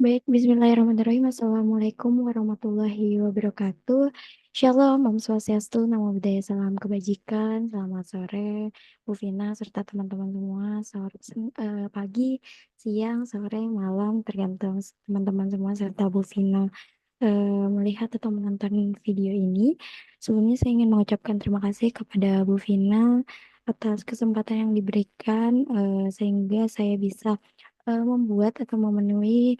Baik, bismillahirrahmanirrahim. Assalamualaikum warahmatullahi wabarakatuh. Shalom, Om Swastiastu, Namo Buddhaya, salam kebajikan. Selamat sore, Bu Vina, serta teman-teman semua. Pagi, siang, sore, malam, tergantung teman-teman semua, serta Bu Vina melihat atau menonton video ini. Sebelumnya saya ingin mengucapkan terima kasih kepada Bu Vina atas kesempatan yang diberikan sehingga saya bisa membuat atau memenuhi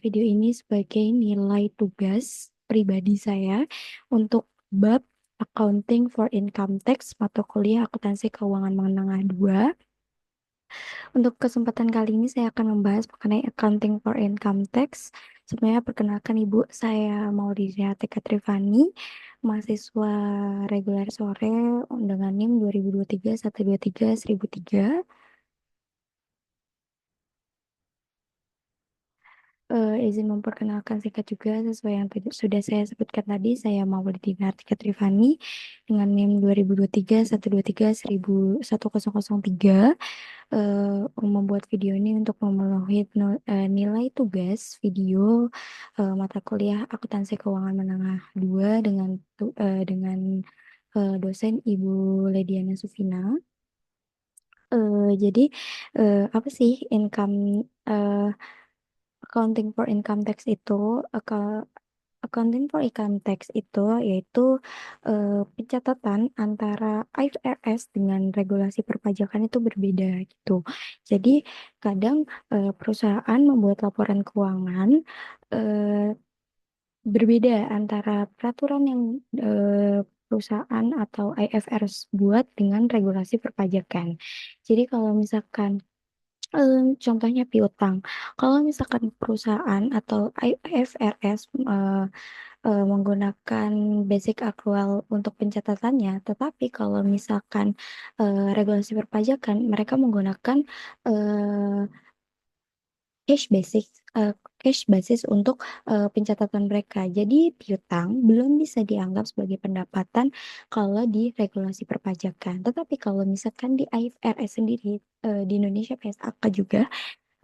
video ini sebagai nilai tugas pribadi saya untuk bab Accounting for Income Tax mata kuliah akuntansi keuangan menengah 2. Untuk kesempatan kali ini saya akan membahas mengenai Accounting for Income Tax. Sebenarnya perkenalkan Ibu, saya Maudina Tika Trivani, mahasiswa reguler sore dengan NIM 2023-123-1003. Izin memperkenalkan singkat juga sesuai yang sudah saya sebutkan tadi, saya Maulidina Artika Trivani dengan NIM 2023-123-1003, membuat video ini untuk memenuhi nilai tugas video mata kuliah akuntansi keuangan menengah 2 dengan dosen Ibu Lediana Sufina. Jadi apa sih eh, accounting for income tax itu? Accounting for income tax itu yaitu pencatatan antara IFRS dengan regulasi perpajakan itu berbeda gitu. Jadi kadang perusahaan membuat laporan keuangan eh, berbeda antara peraturan yang perusahaan atau IFRS buat dengan regulasi perpajakan. Jadi kalau misalkan contohnya piutang. Kalau misalkan perusahaan atau IFRS menggunakan basic accrual untuk pencatatannya, tetapi kalau misalkan regulasi perpajakan, mereka menggunakan eh, cash basic cash basis untuk pencatatan mereka. Jadi piutang belum bisa dianggap sebagai pendapatan kalau di regulasi perpajakan. Tetapi kalau misalkan di IFRS sendiri di Indonesia PSAK juga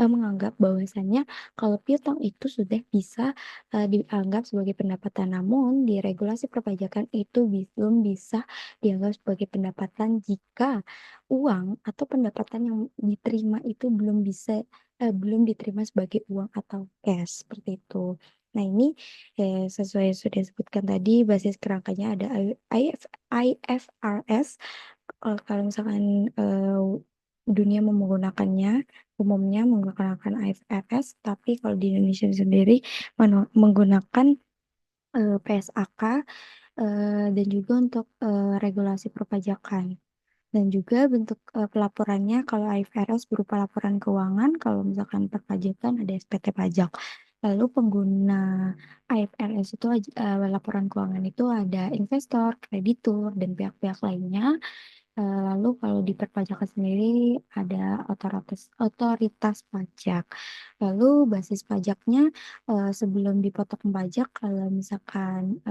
menganggap bahwasannya kalau piutang itu sudah bisa dianggap sebagai pendapatan, namun di regulasi perpajakan itu belum bisa dianggap sebagai pendapatan jika uang atau pendapatan yang diterima itu belum diterima sebagai uang atau cash seperti itu. Nah, ini sesuai yang sudah disebutkan tadi, basis kerangkanya ada IFRS. Kalau misalkan dunia menggunakannya, umumnya menggunakan IFRS, tapi kalau di Indonesia sendiri menggunakan PSAK dan juga untuk regulasi perpajakan. Dan juga bentuk pelaporannya kalau IFRS berupa laporan keuangan, kalau misalkan perpajakan ada SPT pajak. Lalu pengguna IFRS itu laporan keuangan itu ada investor, kreditur, dan pihak-pihak lainnya. Lalu kalau di perpajakan sendiri ada otoritas pajak. Lalu basis pajaknya sebelum dipotong pajak kalau misalkan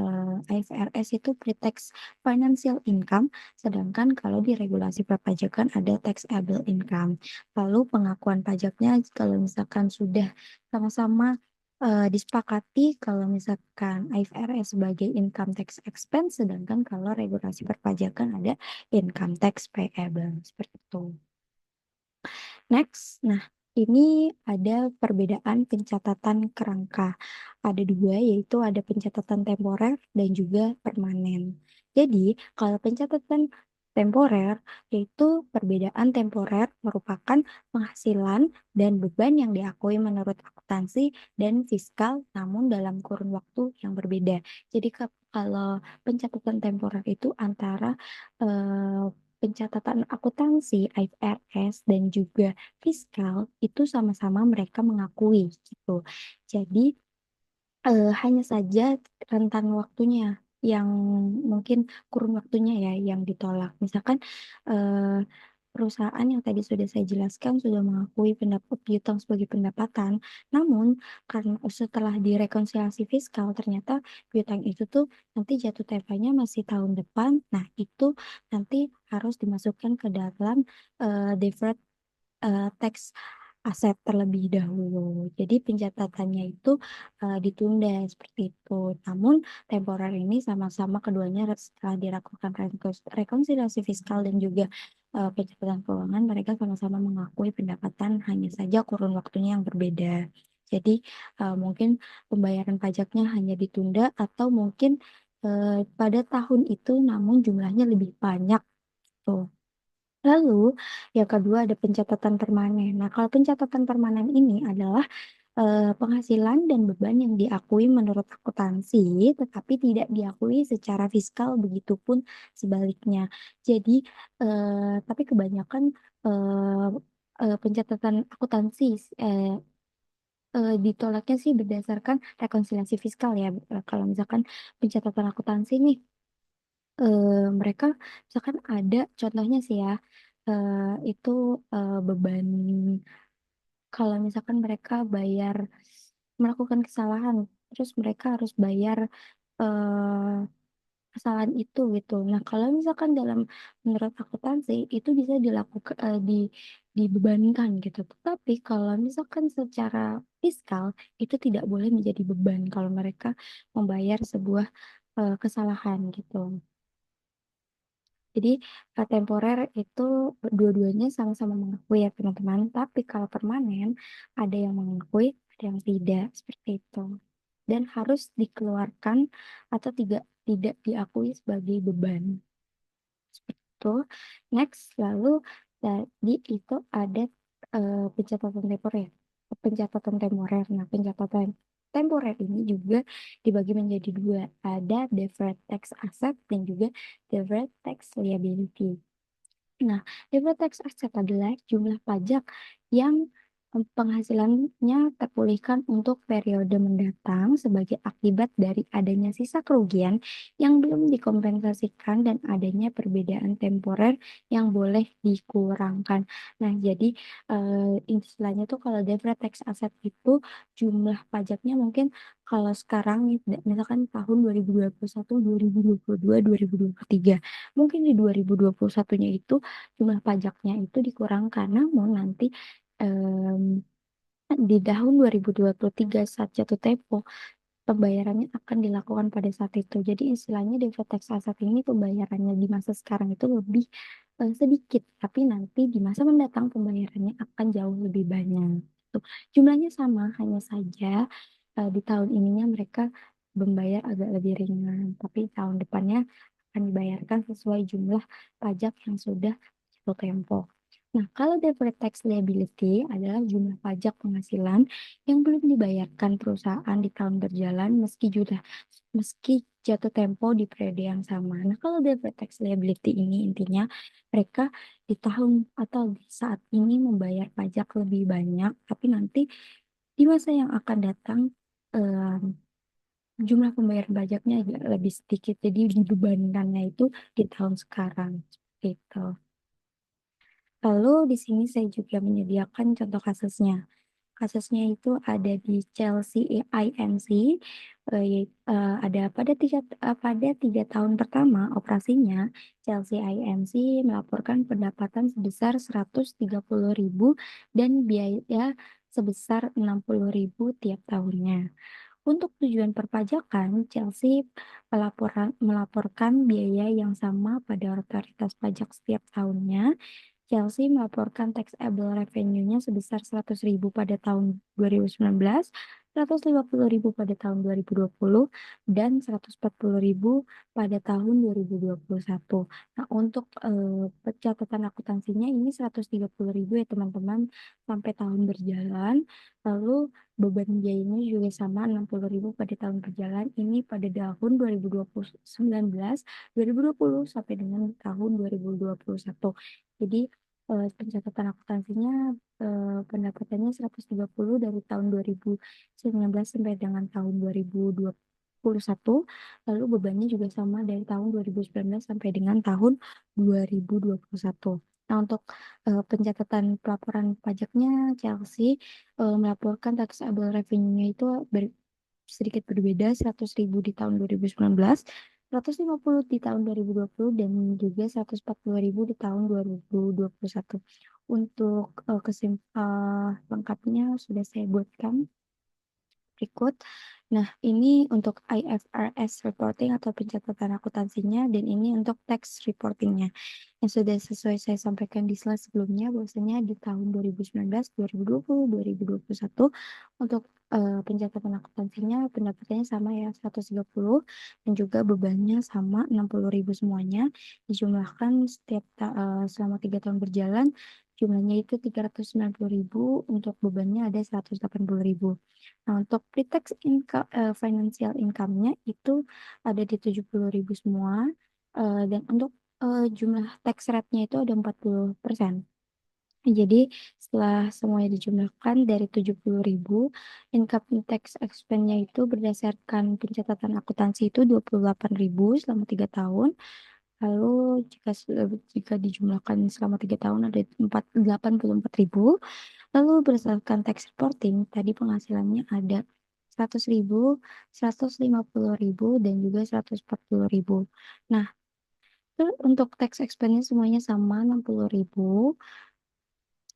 IFRS itu pre-tax financial income, sedangkan kalau di regulasi perpajakan ada taxable income. Lalu pengakuan pajaknya kalau misalkan sudah sama-sama disepakati kalau misalkan IFRS sebagai income tax expense, sedangkan kalau regulasi perpajakan ada income tax payable seperti itu. Next, nah ini ada perbedaan pencatatan kerangka. Ada dua, yaitu ada pencatatan temporer dan juga permanen. Jadi, kalau pencatatan temporer, yaitu perbedaan temporer merupakan penghasilan dan beban yang diakui menurut akuntansi dan fiskal, namun dalam kurun waktu yang berbeda. Jadi, kalau pencatatan temporer itu antara pencatatan akuntansi, IFRS, dan juga fiskal itu sama-sama mereka mengakui gitu. Jadi hanya saja rentan waktunya yang mungkin kurun waktunya ya yang ditolak. Misalkan eh, perusahaan yang tadi sudah saya jelaskan sudah mengakui pendapat piutang sebagai pendapatan, namun karena setelah direkonsiliasi fiskal ternyata piutang itu tuh nanti jatuh tempanya masih tahun depan. Nah, itu nanti harus dimasukkan ke dalam deferred tax aset terlebih dahulu. Jadi pencatatannya itu ditunda seperti itu. Namun temporer ini sama-sama keduanya setelah dilakukan rekonsiliasi fiskal dan juga pencatatan keuangan, mereka sama-sama mengakui pendapatan, hanya saja kurun waktunya yang berbeda. Jadi mungkin pembayaran pajaknya hanya ditunda atau mungkin pada tahun itu namun jumlahnya lebih banyak tuh. Lalu, yang kedua ada pencatatan permanen. Nah, kalau pencatatan permanen ini adalah penghasilan dan beban yang diakui menurut akuntansi, tetapi tidak diakui secara fiskal, begitupun sebaliknya. Jadi, tapi kebanyakan eh, pencatatan akuntansi eh, ditolaknya sih berdasarkan rekonsiliasi fiskal ya. Kalau misalkan pencatatan akuntansi nih, mereka misalkan ada contohnya sih ya, eh, itu beban kalau misalkan mereka melakukan kesalahan, terus mereka harus bayar eh, kesalahan itu gitu. Nah, kalau misalkan dalam menurut akuntansi itu bisa dilakukan dibebankan gitu. Tetapi kalau misalkan secara fiskal itu tidak boleh menjadi beban kalau mereka membayar sebuah kesalahan gitu. Jadi temporer itu dua-duanya sama-sama mengakui ya teman-teman. Tapi kalau permanen ada yang mengakui, ada yang tidak seperti itu. Dan harus dikeluarkan atau tidak diakui sebagai beban. Seperti itu. Next, lalu tadi itu ada pencatatan temporer. Pencatatan temporer. Nah, pencatatan temporer ini juga dibagi menjadi dua. Ada deferred tax asset dan juga deferred tax liability. Nah, deferred tax asset adalah jumlah pajak yang penghasilannya terpulihkan untuk periode mendatang sebagai akibat dari adanya sisa kerugian yang belum dikompensasikan dan adanya perbedaan temporer yang boleh dikurangkan. Nah, jadi istilahnya tuh kalau deferred tax asset itu jumlah pajaknya mungkin kalau sekarang misalkan tahun 2021, 2022, 2023. Mungkin di 2021-nya itu jumlah pajaknya itu dikurangkan. Namun nanti di tahun 2023 saat jatuh tempo, pembayarannya akan dilakukan pada saat itu. Jadi istilahnya deferred tax asset ini pembayarannya di masa sekarang itu lebih sedikit, tapi nanti di masa mendatang pembayarannya akan jauh lebih banyak. Tuh. Jumlahnya sama, hanya saja di tahun ininya mereka membayar agak lebih ringan, tapi tahun depannya akan dibayarkan sesuai jumlah pajak yang sudah jatuh tempo. Nah, kalau deferred tax liability adalah jumlah pajak penghasilan yang belum dibayarkan perusahaan di tahun berjalan meski jatuh tempo di periode yang sama. Nah, kalau deferred tax liability ini intinya mereka di tahun atau di saat ini membayar pajak lebih banyak, tapi nanti di masa yang akan datang em, jumlah pembayaran pajaknya agak lebih sedikit. Jadi dibebankannya itu di tahun sekarang. Seperti itu. Lalu di sini saya juga menyediakan contoh kasusnya. Kasusnya itu ada di Chelsea INC, ada pada 3 tahun pertama operasinya, Chelsea INC melaporkan pendapatan sebesar 130.000 dan biaya sebesar 60.000 tiap tahunnya. Untuk tujuan perpajakan, Chelsea melaporkan biaya yang sama pada otoritas pajak setiap tahunnya. Chelsea melaporkan taxable revenue-nya sebesar 100.000 pada tahun 2019, 150.000 pada tahun 2020, dan 140.000 pada tahun 2021. Nah, untuk pencatatan akuntansinya ini 130.000 ya teman-teman sampai tahun berjalan. Lalu beban biayanya juga sama 60.000 pada tahun berjalan. Ini pada tahun 2019, 2020 sampai dengan tahun 2021. Jadi pencatatan akuntansinya pendapatannya 130 dari tahun 2019 sampai dengan tahun 2021. Lalu bebannya juga sama dari tahun 2019 sampai dengan tahun 2021. Nah, untuk pencatatan pelaporan pajaknya, Chelsea melaporkan taxable revenue-nya itu sedikit berbeda, 100.000 di tahun 2019, 150 di tahun 2020, dan juga 140.000 di tahun 2021. Untuk lengkapnya sudah saya buatkan berikut. Nah, ini untuk IFRS reporting atau pencatatan akuntansinya, dan ini untuk tax reportingnya. Yang sudah sesuai saya sampaikan di slide sebelumnya, bahwasanya di tahun 2019, 2020, 2021, untuk pencatatan akuntansinya pendapatannya sama ya, 130, dan juga bebannya sama 60.000 semuanya. Dijumlahkan selama 3 tahun berjalan, jumlahnya itu 390.000, untuk bebannya ada 180.000. Nah, untuk pre-tax income, financial income-nya itu ada di 70.000 semua. Dan untuk jumlah tax rate-nya itu ada 40%. Jadi setelah semuanya dijumlahkan dari 70.000, income tax expense-nya itu berdasarkan pencatatan akuntansi itu 28.000 selama 3 tahun. Lalu jika dijumlahkan selama 3 tahun ada 84.000. Lalu berdasarkan tax reporting, tadi penghasilannya ada 100.000, 150.000, dan juga 140.000. Nah, itu untuk tax expense semuanya sama 60.000.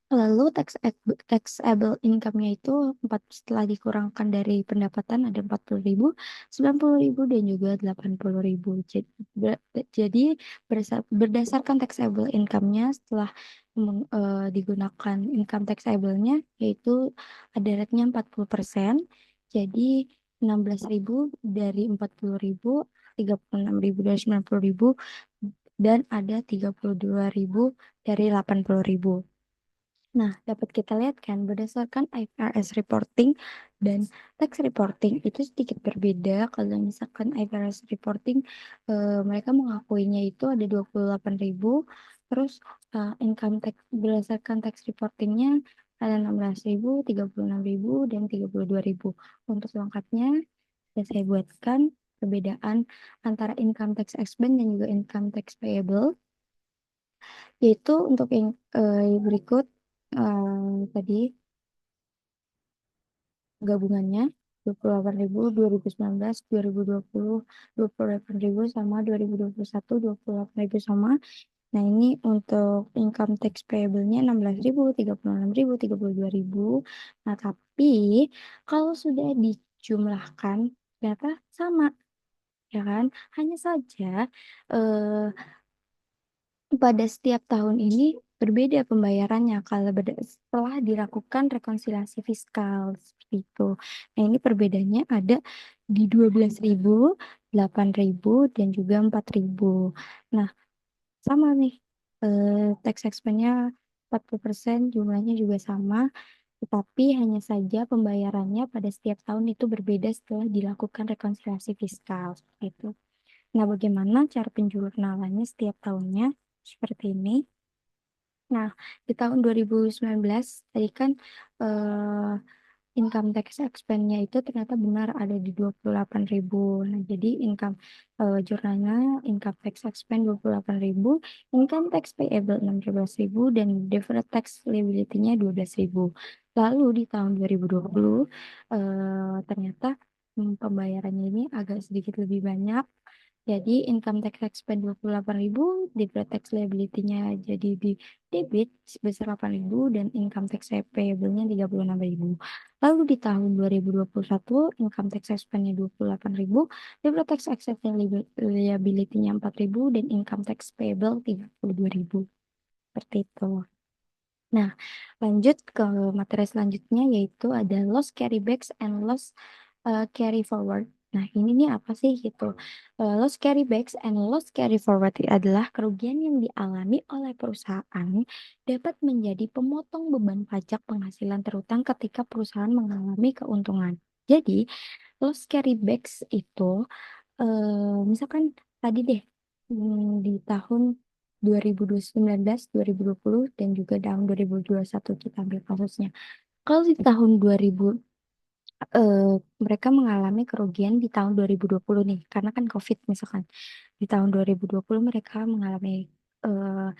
Lalu taxable income-nya itu setelah dikurangkan dari pendapatan ada 40.000, 90.000, dan juga 80.000. Jadi berdasarkan taxable income-nya setelah digunakan income taxable-nya yaitu ada rate-nya 40%. Jadi 16.000 dari 40.000, 36.000 dari 90.000, dan ada 32.000 dari 80.000. Nah, dapat kita lihat kan berdasarkan IFRS reporting dan tax reporting itu sedikit berbeda. Kalau misalkan IFRS reporting, mereka mengakuinya itu ada 28.000, terus income tax berdasarkan tax reportingnya ada 16.000, 36.000, dan 32.000. Untuk lengkapnya sudah saya buatkan perbedaan antara income tax expense dan juga income tax payable, yaitu untuk yang berikut tadi gabungannya 28.000, 2019, 2020, 28.000 sama 2021, 28.000 sama. Nah, ini untuk income tax payable-nya 16.000, 36.000, 32.000. Nah, tapi kalau sudah dijumlahkan ternyata sama, ya kan? Hanya saja eh, pada setiap tahun ini berbeda pembayarannya kalau setelah dilakukan rekonsiliasi fiskal seperti itu. Nah, ini perbedaannya ada di 12.000, 8.000, dan juga 4.000. Nah, sama nih. Tax expense-nya 40%, jumlahnya juga sama, tetapi hanya saja pembayarannya pada setiap tahun itu berbeda setelah dilakukan rekonsiliasi fiskal seperti itu. Nah, bagaimana cara penjurnalannya setiap tahunnya? Seperti ini. Nah, di tahun 2019 tadi kan eh, income tax expense-nya itu ternyata benar ada di 28.000. Nah, jadi jurnalnya income tax expense 28.000, income tax payable 16.000, dan deferred tax liability-nya 12.000. Lalu di tahun 2020 ternyata pembayarannya ini agak sedikit lebih banyak. Jadi income tax expense 28.000, deferred tax liability-nya jadi di debit sebesar 8.000, dan income tax payable-nya 36.000. Lalu di tahun 2021 income tax expense-nya 28.000, deferred tax exception liability-nya 4.000, dan income tax payable 32.000. Seperti itu. Nah, lanjut ke materi selanjutnya yaitu ada loss carrybacks and loss carry forward. Nah, ini nih apa sih gitu? Loss carrybacks and loss carry forward adalah kerugian yang dialami oleh perusahaan dapat menjadi pemotong beban pajak penghasilan terutang ketika perusahaan mengalami keuntungan. Jadi, loss carrybacks itu misalkan tadi deh di tahun 2019, 2020, dan juga tahun 2021 kita ambil kasusnya. Kalau di tahun 2000 eh, mereka mengalami kerugian di tahun 2020 nih, karena kan COVID misalkan. Di tahun 2020 mereka mengalami eh,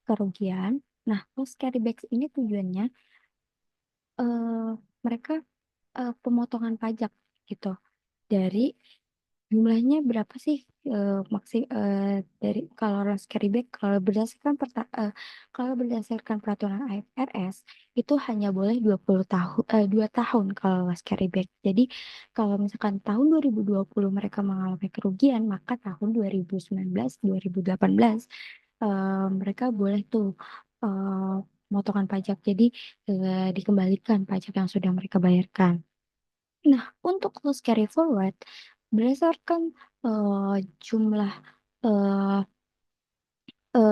kerugian. Nah, loss carrybacks ini tujuannya eh, mereka pemotongan pajak gitu. Dari jumlahnya berapa sih dari kalau loss carryback kalau berdasarkan peraturan IFRS itu hanya boleh 2 tahun kalau loss carryback. Jadi kalau misalkan tahun 2020 mereka mengalami kerugian, maka tahun 2019, 2018 mereka boleh tuh potongan pajak. Jadi dikembalikan pajak yang sudah mereka bayarkan. Nah, untuk loss carry forward, berdasarkan jumlah eh,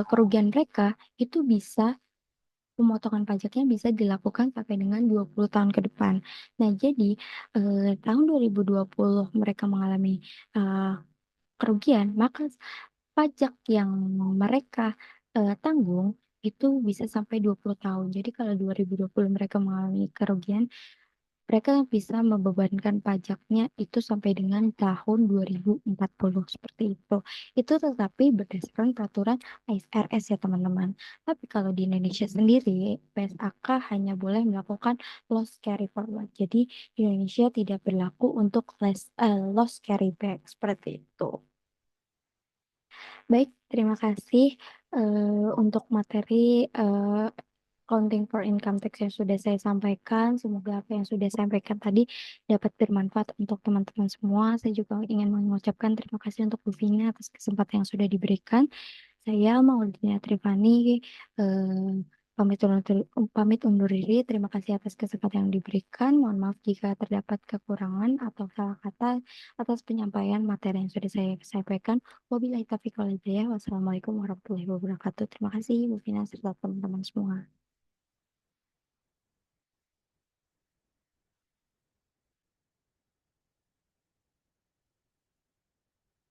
kerugian mereka, itu pemotongan pajaknya bisa dilakukan sampai dengan 20 tahun ke depan. Nah, jadi tahun 2020 mereka mengalami eh, kerugian, maka pajak yang mereka tanggung itu bisa sampai 20 tahun. Jadi kalau 2020 mereka mengalami kerugian, mereka bisa membebankan pajaknya itu sampai dengan tahun 2040 seperti itu. Itu tetapi berdasarkan peraturan IFRS ya teman-teman. Tapi kalau di Indonesia sendiri, PSAK hanya boleh melakukan loss carry forward. Jadi di Indonesia tidak berlaku untuk loss carry back seperti itu. Baik, terima kasih untuk materi accounting for income tax yang sudah saya sampaikan. Semoga apa yang sudah saya sampaikan tadi dapat bermanfaat untuk teman-teman semua. Saya juga ingin mengucapkan terima kasih untuk Bu Vina atas kesempatan yang sudah diberikan. Saya Maulidina Trifani pamit undur diri. Terima kasih atas kesempatan yang diberikan. Mohon maaf jika terdapat kekurangan atau salah kata atas penyampaian materi yang sudah saya sampaikan. Wabillahi taufiq wal hidayah. Wassalamualaikum warahmatullahi wabarakatuh. Terima kasih Bu Vina serta teman-teman semua.